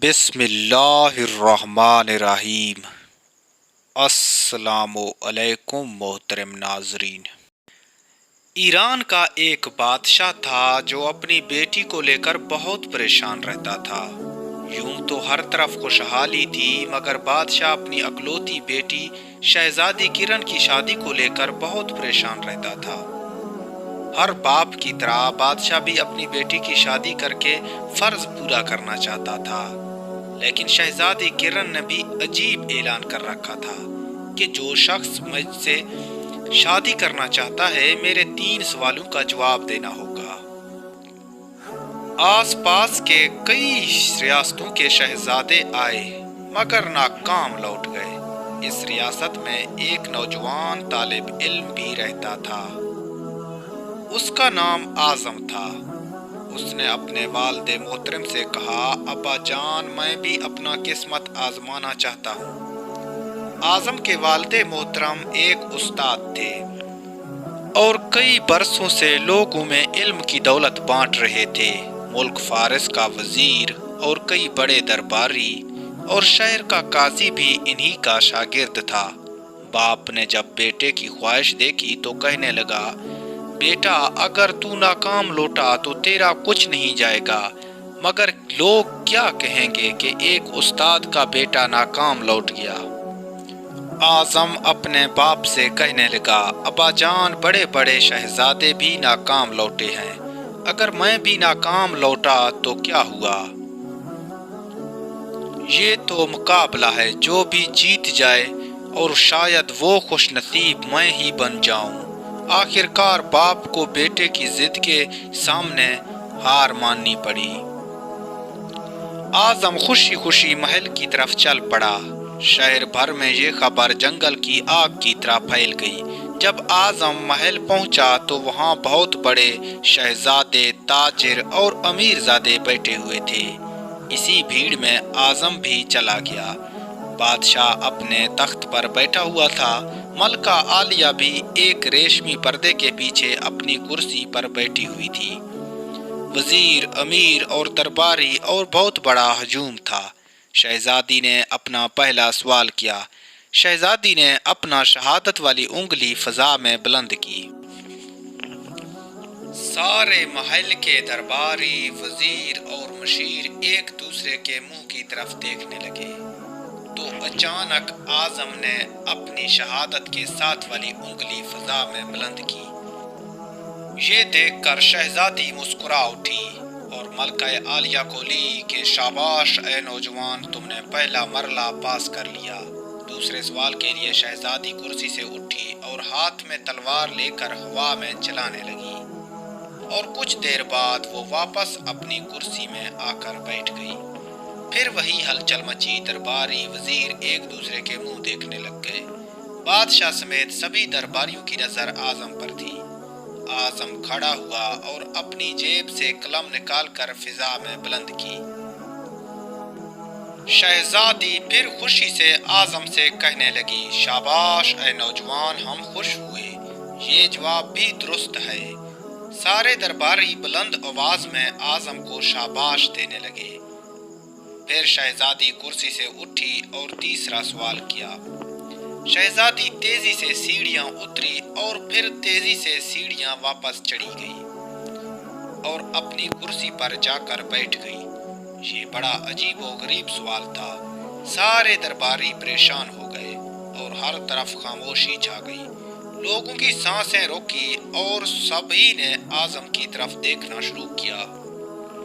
بسم اللہ الرحمن الرحیم۔ السلام علیکم محترم ناظرین۔ ایران کا ایک بادشاہ تھا جو اپنی بیٹی کو لے کر بہت پریشان رہتا تھا۔ یوں تو ہر طرف خوشحالی تھی، مگر بادشاہ اپنی اکلوتی بیٹی شہزادی کرن کی شادی کو لے کر بہت پریشان رہتا تھا۔ ہر باپ کی طرح بادشاہ بھی اپنی بیٹی کی شادی کر کے فرض پورا کرنا چاہتا تھا، لیکن شہزادی کرن نے بھی عجیب اعلان کر رکھا تھا کہ جو شخص مجھ سے شادی کرنا چاہتا ہے میرے 3 سوالوں کا جواب دینا ہوگا۔ آس پاس کے کئی ریاستوں کے شہزادے آئے مگر ناکام لوٹ گئے۔ اس ریاست میں ایک نوجوان طالب علم بھی رہتا تھا، اس کا نام اعظم تھا۔ اس نے اپنے والد محترم سے کہا، ابا جان میں بھی اپنا قسمت آزمانا چاہتا ہوں۔ اعظم کے والد محترم ایک استاد تھے اور کئی برسوں سے لوگوں میں علم کی دولت بانٹ رہے تھے۔ ملک فارس کا وزیر اور کئی بڑے درباری اور شہر کا قاضی بھی انہی کا شاگرد تھا۔ باپ نے جب بیٹے کی خواہش دیکھی تو کہنے لگا، بیٹا اگر تو ناکام لوٹا تو تیرا کچھ نہیں جائے گا، مگر لوگ کیا کہیں گے کہ ایک استاد کا بیٹا ناکام لوٹ گیا۔ اعظم اپنے باپ سے کہنے لگا، ابا جان بڑے بڑے شہزادے بھی ناکام لوٹے ہیں، اگر میں بھی ناکام لوٹا تو کیا ہوا؟ یہ تو مقابلہ ہے، جو بھی جیت جائے اور شاید وہ خوش نصیب میں ہی بن جاؤں۔ آخر کار باپ کو بیٹے کی ضد کے سامنے ہار ماننی پڑی۔ اعظم خوشی خوشی محل کی طرف چل پڑا۔ شہر بھر میں یہ خبر جنگل کی آگ کی طرح پھیل گئی۔ جب اعظم محل پہنچا تو وہاں بہت بڑے شہزادے، تاجر اور امیر زادے بیٹھے ہوئے تھے۔ اسی بھیڑ میں اعظم بھی چلا گیا۔ بادشاہ اپنے تخت پر بیٹھا ہوا تھا، ملکہ عالیہ بھی ایک ریشمی پردے کے پیچھے اپنی کرسی پر بیٹھی ہوئی تھی۔ وزیر، امیر اور درباری اور بہت بڑا ہجوم تھا۔ شہزادی نے اپنا پہلا سوال کیا۔ شہزادی نے اپنا شہادت والی انگلی فضا میں بلند کی۔ سارے محل کے درباری، وزیر اور مشیر ایک دوسرے کے منہ کی طرف دیکھنے لگے تو اچانک اعظم نے اپنی شہادت کے ساتھ والی انگلی فضا میں بلند کی۔ یہ دیکھ کر شہزادی مسکرا اٹھی اور ملکہ عالیہ کو لی کہ شاباش اے نوجوان، تم نے پہلا مرحلہ پاس کر لیا۔ دوسرے سوال کے لیے شہزادی کرسی سے اٹھی اور ہاتھ میں تلوار لے کر ہوا میں چلانے لگی، اور کچھ دیر بعد وہ واپس اپنی کرسی میں آ کر بیٹھ گئی۔ پھر وہی ہلچل مچی، درباری، وزیر ایک دوسرے کے منہ دیکھنے لگ گئے۔ بادشاہ سمیت سبھی درباریوں کی نظر اعظم پر تھی۔ اعظم کھڑا ہوا اور اپنی جیب سے قلم نکال کر فضا میں بلند کی۔ شہزادی پھر خوشی سے اعظم سے کہنے لگی، شاباش اے نوجوان، ہم خوش ہوئے، یہ جواب بھی درست ہے۔ سارے درباری بلند آواز میں اعظم کو شاباش دینے لگے۔ پھر شہزادی کرسی سے اٹھی اور تیسرا سوال کیا۔ شہزادی تیزی سے سیڑھیاں اتری اور پھر تیزی سے سیڑھیاں واپس چڑھی گئی اور اپنی کرسی پر جا کر بیٹھ گئی۔ یہ بڑا عجیب و غریب سوال تھا۔ سارے درباری پریشان ہو گئے اور ہر طرف خاموشی چھا گئی۔ لوگوں کی سانسیں روکی اور سبھی نے اعظم کی طرف دیکھنا شروع کیا۔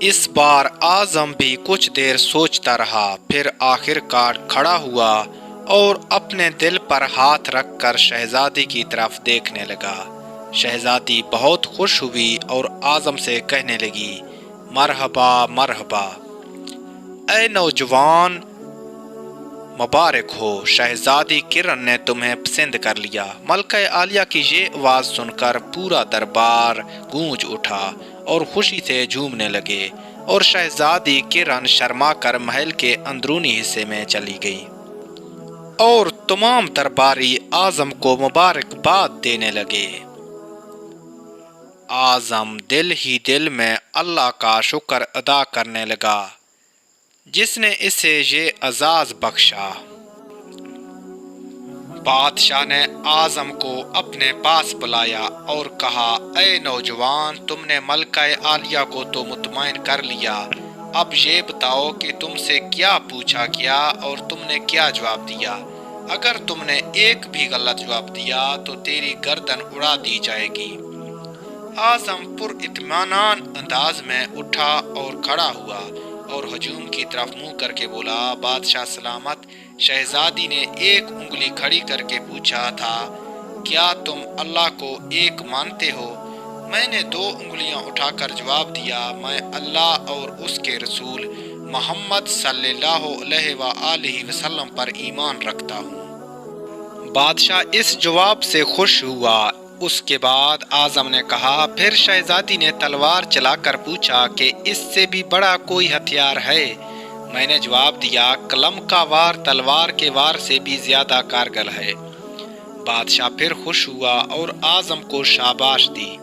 اس بار اعظم بھی کچھ دیر سوچتا رہا، پھر آخر کار کھڑا ہوا اور اپنے دل پر ہاتھ رکھ کر شہزادی کی طرف دیکھنے لگا۔ شہزادی بہت خوش ہوئی اور اعظم سے کہنے لگی، مرحبا مرحبا اے نوجوان، مبارک ہو، شہزادی کرن نے تمہیں پسند کر لیا۔ ملکہ عالیہ کی یہ آواز سن کر پورا دربار گونج اٹھا اور خوشی سے جھومنے لگے، اور شہزادی کرن شرما کر محل کے اندرونی حصے میں چلی گئی اور تمام درباری اعظم کو مبارکباد دینے لگے۔ اعظم دل ہی دل میں اللہ کا شکر ادا کرنے لگا جس نے اسے یہ اعزاز بخشا۔ بادشاہ نے اعظم کو اپنے پاس بلایا اور کہا، اے نوجوان، تم نے ملکہ عالیہ کو تو مطمئن کر لیا، اب یہ بتاؤ کہ تم سے کیا پوچھا گیا اور تم نے کیا جواب دیا۔ اگر تم نے ایک بھی غلط جواب دیا تو تیری گردن اڑا دی جائے گی۔ اعظم پر اطمینان انداز میں اٹھا اور کھڑا ہوا اور ہجوم کی طرف منہ کر کے بولا، بادشاہ سلامت۔ شہزادی نے ایک انگلی کھڑی کر کے پوچھا تھا، کیا تم اللہ کو ایک مانتے ہو؟ میں نے 2 انگلیاں اٹھا کر جواب دیا، میں اللہ اور اس کے رسول محمد صلی اللہ علیہ وآلہ وسلم پر ایمان رکھتا ہوں۔ بادشاہ اس جواب سے خوش ہوا۔ اس کے بعد اعظم نے کہا، پھر شہزادی نے تلوار چلا کر پوچھا کہ اس سے بھی بڑا کوئی ہتھیار ہے؟ میں نے جواب دیا، قلم کا وار تلوار کے وار سے بھی زیادہ کارگر ہے۔ بادشاہ پھر خوش ہوا اور اعظم کو شاباش دی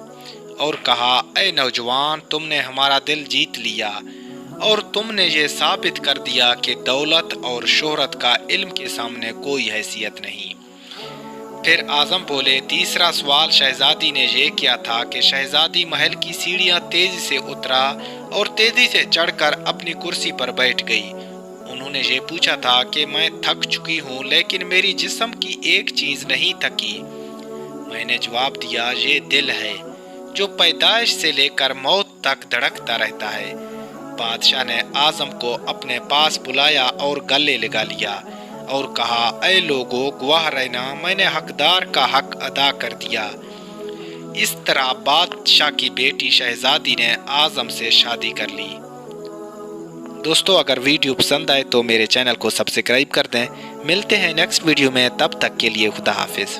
اور کہا، اے نوجوان، تم نے ہمارا دل جیت لیا اور تم نے یہ ثابت کر دیا کہ دولت اور شہرت کا علم کے سامنے کوئی حیثیت نہیں۔ پھر اعظم بولے، تیسرا سوال شہزادی نے یہ کیا تھا کہ شہزادی محل کی سیڑھیاں تیزی سے اترا اور تیزی سے چڑھ کر اپنی کرسی پر بیٹھ گئی۔ انہوں نے یہ پوچھا تھا کہ میں تھک چکی ہوں لیکن میری جسم کی ایک چیز نہیں تھکی۔ میں نے جواب دیا، یہ دل ہے جو پیدائش سے لے کر موت تک دھڑکتا رہتا ہے۔ بادشاہ نے اعظم کو اپنے پاس بلایا اور گلے لگا لیا اور کہا، اے لوگو، گواہ رہنا، میں نے حقدار کا حق ادا کر دیا۔ اس طرح بادشاہ کی بیٹی شہزادی نے اعظم سے شادی کر لی۔ دوستو، اگر ویڈیو پسند آئے تو میرے چینل کو سبسکرائب کر دیں۔ ملتے ہیں نیکسٹ ویڈیو میں، تب تک کے لیے خدا حافظ۔